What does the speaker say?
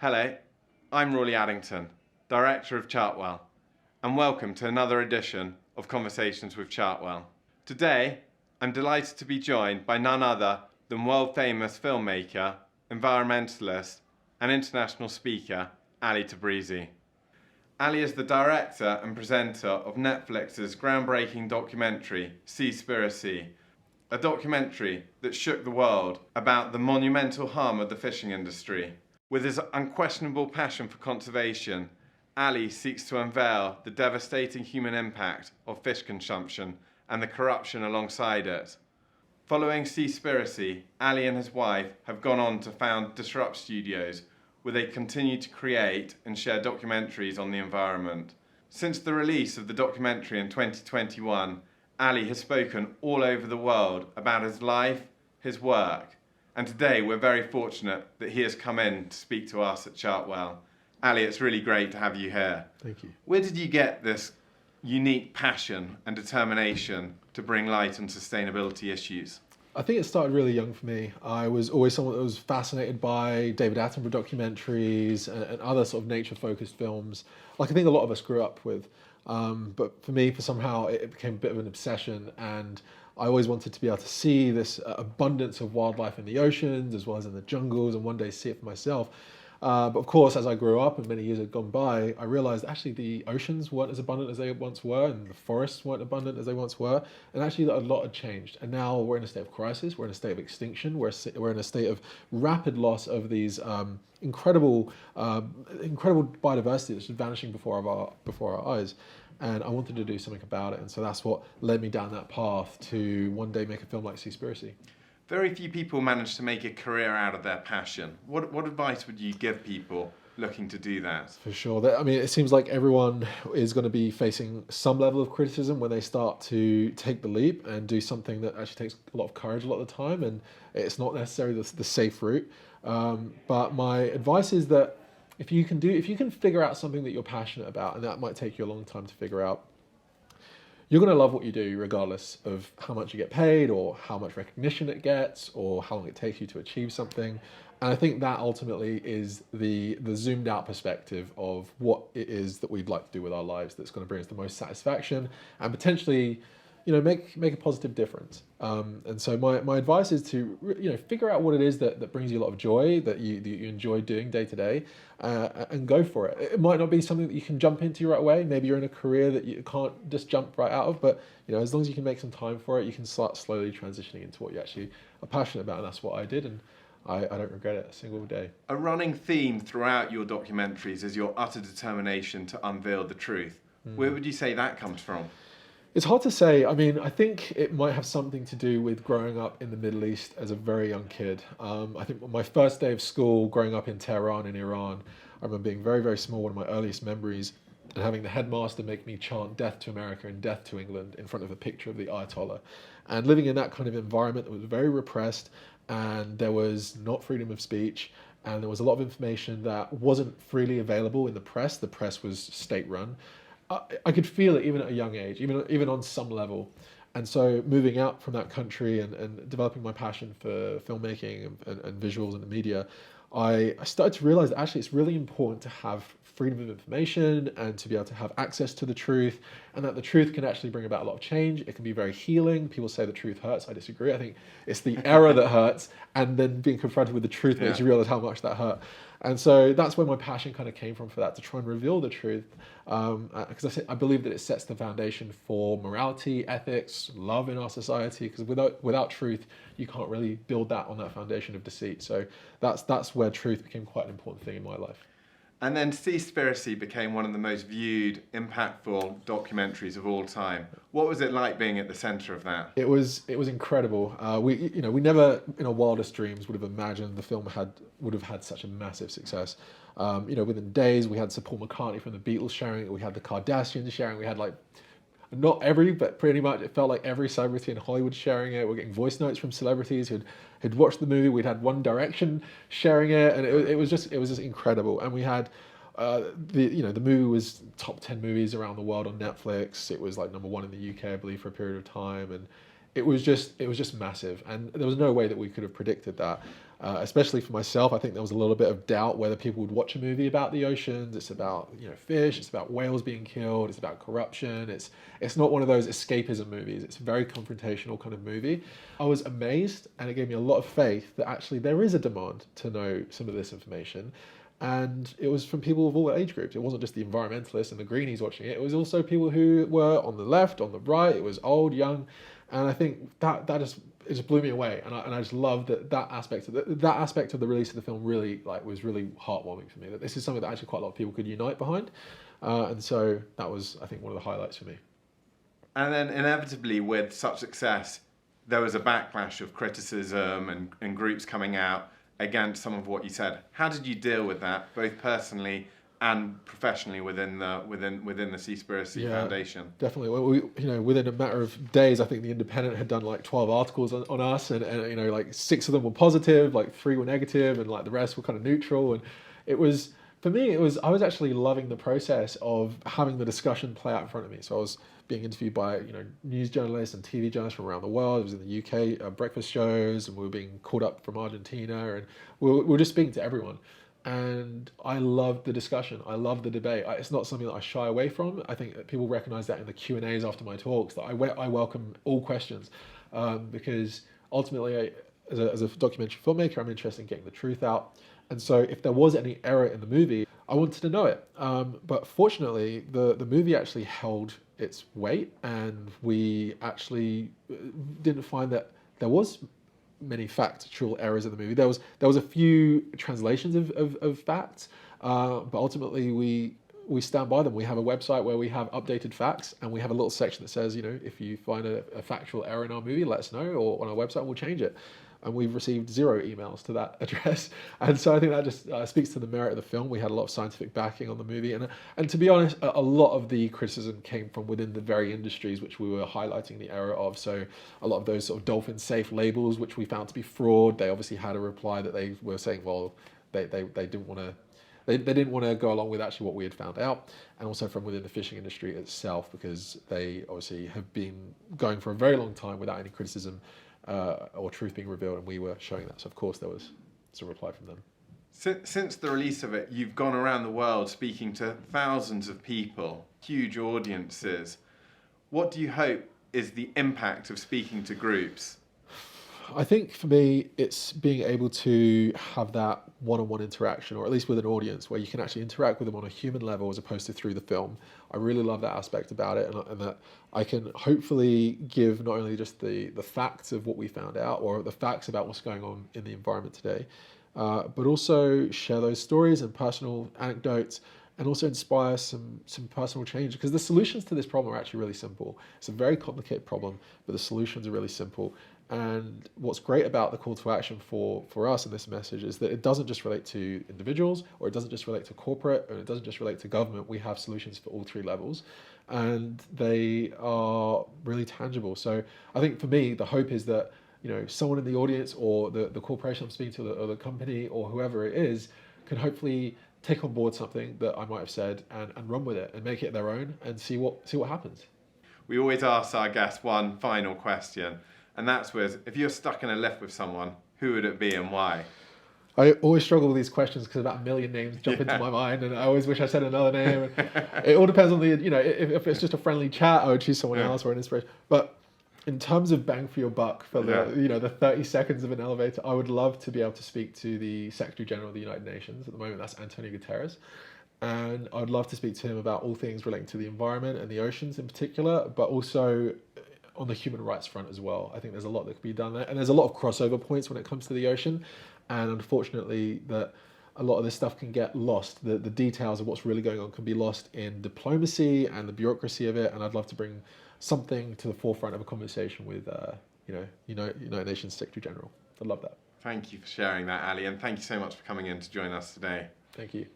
Hello, I'm Raleigh Addington, Director of Chartwell, and welcome to another edition of Conversations with Chartwell. Today, I'm delighted to be joined by none other than world-famous filmmaker, environmentalist, and international speaker, Ali Tabrizi. Ali is the director and presenter of Netflix's groundbreaking documentary, Seaspiracy, a documentary that shook the world about the monumental harm of the fishing industry. With his unquestionable passion for conservation, Ali seeks to unveil the devastating human impact of fish consumption and the corruption alongside it. Following Seaspiracy, Ali and his wife have gone on to found Disrupt Studios, where they continue to create and share documentaries on the environment. Since the release of the documentary in 2021, Ali has spoken all over the world about his life, his work, and today we're very fortunate that he has come in to speak to us at Chartwell. Ali, it's really great to have you here. Thank you. Where did you get this unique passion and determination to bring light on sustainability issues? I think it started really young for me. I was always someone that was fascinated by David Attenborough documentaries and other sort of nature-focused films, like I think a lot of us grew up with. But for me, somehow it became a bit of an obsession, and I always wanted to be able to see this abundance of wildlife in the oceans as well as in the jungles, and one day see it for myself. But of course, as I grew up and many years had gone by, I realized actually the oceans weren't as abundant as they once were, and the forests weren't abundant as they once were, and actually a lot had changed. And now we're in a state of crisis, we're in a state of extinction, we're in a state of rapid loss of these incredible biodiversity that's just vanishing before our eyes. And I wanted to do something about it, and so that's what led me down that path to one day make a film like Seaspiracy. Very few people manage to make a career out of their passion. What advice would you give people looking to do that? For sure. I mean, it seems like everyone is going to be facing some level of criticism when they start to take the leap and do something that actually takes a lot of courage a lot of the time, and it's not necessarily the safe route. But my advice is that if you can figure out something that you're passionate about, and that might take you a long time to figure out, you're going to love what you do regardless of how much you get paid or how much recognition it gets or how long it takes you to achieve something. And I think that ultimately is the zoomed out perspective of what it is that we'd like to do with our lives that's going to bring us the most satisfaction and potentially, make a positive difference. And so my advice is to, figure out what it is that brings you a lot of joy, that you enjoy doing day to day, and go for it. It might not be something that you can jump into right away. Maybe you're in a career that you can't just jump right out of, but as long as you can make some time for it, you can start slowly transitioning into what you actually are passionate about, and that's what I did, and I don't regret it a single day. A running theme throughout your documentaries is your utter determination to unveil the truth. Where would you say that comes from? It's hard to say. I mean, I think it might have something to do with growing up in the Middle East as a very young kid. I think my first day of school, growing up in Tehran in Iran, I remember being very, very small, one of my earliest memories, and having the headmaster make me chant "Death to America" and "Death to England" in front of a picture of the Ayatollah. And living in that kind of environment that was very repressed, and there was not freedom of speech, and there was a lot of information that wasn't freely available in the press. The press was state-run. I could feel it even at a young age, even on some level. And so moving out from that country and developing my passion for filmmaking and visuals and the media, I started to realize that actually it's really important to have freedom of information and to be able to have access to the truth, and that the truth can actually bring about a lot of change. It can be very healing. People say the truth hurts. I disagree. I think it's the error that hurts, and then being confronted with the truth makes you realize how much that hurt. And so that's where my passion kind of came from for that, to try and reveal the truth, because I believe that it sets the foundation for morality, ethics, love in our society, because without truth, you can't really build that on that foundation of deceit. So that's where truth became quite an important thing in my life. And then Seaspiracy became one of the most viewed, impactful documentaries of all time. What was it like being at the centre of that? It was incredible. We never in our wildest dreams would have imagined the film would have had such a massive success. Within days we had Sir Paul McCartney from the Beatles sharing it. We had the Kardashians sharing. We had not every, but pretty much it felt like every celebrity in Hollywood sharing it. We're getting voice notes from celebrities who'd watched the movie. We'd had One Direction sharing it, and it was just incredible. And we had the movie was top 10 movies around the world on Netflix. It was like number 1 in the UK, I believe, for a period of time, and it was just massive. And there was no way that we could have predicted that. Especially for myself, I think there was a little bit of doubt whether people would watch a movie about the oceans. It's about fish. It's about whales being killed. It's about corruption. It's not one of those escapism movies. It's a very confrontational kind of movie. I was amazed, and it gave me a lot of faith that actually there is a demand to know some of this information. And it was from people of all age groups. It wasn't just the environmentalists and the greenies watching it. It was also people who were on the left, on the right. It was old, young, and I think that it just blew me away. And I just loved that aspect of that aspect of the release of the film really was really heartwarming for me. That this is something that actually quite a lot of people could unite behind, and so that was, I think, one of the highlights for me. And then inevitably, with such success, there was a backlash of criticism and groups coming out against some of what you said. How did you deal with that, both personally and professionally within the Seaspiracy Foundation? Definitely. Well, within a matter of days, I think the Independent had done like 12 articles on us, and like 6 of them were positive, like 3 were negative, and like the rest were kind of neutral. And it was, for me, I was actually loving the process of having the discussion play out in front of me. So I was being interviewed by news journalists and TV journalists from around the world. It was in the UK breakfast shows, and we were being called up from Argentina, and we were just speaking to everyone. And I loved the discussion. I loved the debate. It's not something that I shy away from. I think that people recognize that in the Q&As after my talks, that I welcome all questions, because ultimately, as a documentary filmmaker, I'm interested in getting the truth out. And so if there was any error in the movie, I wanted to know it. But fortunately, the movie actually held its weight, and we actually didn't find that there was many factual errors in the movie. There was a few translations of facts, but ultimately we stand by them. We have a website where we have updated facts, and we have a little section that says, if you find a factual error in our movie, let us know, or on our website, we'll change it. And we've received 0 emails to that address. And so I think that just speaks to the merit of the film. We had a lot of scientific backing on the movie. And to be honest, a lot of the criticism came from within the very industries which we were highlighting the error of. So a lot of those sort of dolphin safe labels, which we found to be fraud, they obviously had a reply that they were saying, well, they didn't want to, they didn't want to go along with actually what we had found out. And also from within the fishing industry itself, because they obviously have been going for a very long time without any criticism or truth being revealed, and we were showing that. So of course there was a reply from them. Since the release of it, you've gone around the world speaking to thousands of people, huge audiences. What do you hope is the impact of speaking to groups? I think for me, it's being able to have that one-on-one interaction, or at least with an audience, where you can actually interact with them on a human level as opposed to through the film. I really love that aspect about it, and that I can hopefully give not only just the facts of what we found out, or the facts about what's going on in the environment today, but also share those stories and personal anecdotes, and also inspire some personal change, because the solutions to this problem are actually really simple. It's a very complicated problem, but the solutions are really simple. And what's great about the call to action for us in this message is that it doesn't just relate to individuals, or it doesn't just relate to corporate, or it doesn't just relate to government. We have solutions for all 3 levels, and they are really tangible. So I think for me, the hope is that someone in the audience, or the corporation I'm speaking to, or the company, or whoever it is, can hopefully take on board something that I might have said and run with it and make it their own and see what happens. We always ask our guests one final question, and that's if you're stuck in a lift with someone, who would it be and why? I always struggle with these questions because about 1 million names jump into my mind, and I always wish I said another name. It all depends on if it's just a friendly chat, I would choose someone else or an inspiration. But in terms of bang for your buck for the 30 seconds of an elevator, I would love to be able to speak to the Secretary General of the United Nations. At the moment, that's Antonio Guterres. And I'd love to speak to him about all things relating to the environment and the oceans in particular, but also on the human rights front as well. I think there's a lot that could be done there. And there's a lot of crossover points when it comes to the ocean. And unfortunately, that a lot of this stuff can get lost. The details of what's really going on can be lost in diplomacy and the bureaucracy of it. And I'd love to bring something to the forefront of a conversation with, United Nations Secretary General. I'd love that. Thank you for sharing that, Ali, and thank you so much for coming in to join us today. Thank you.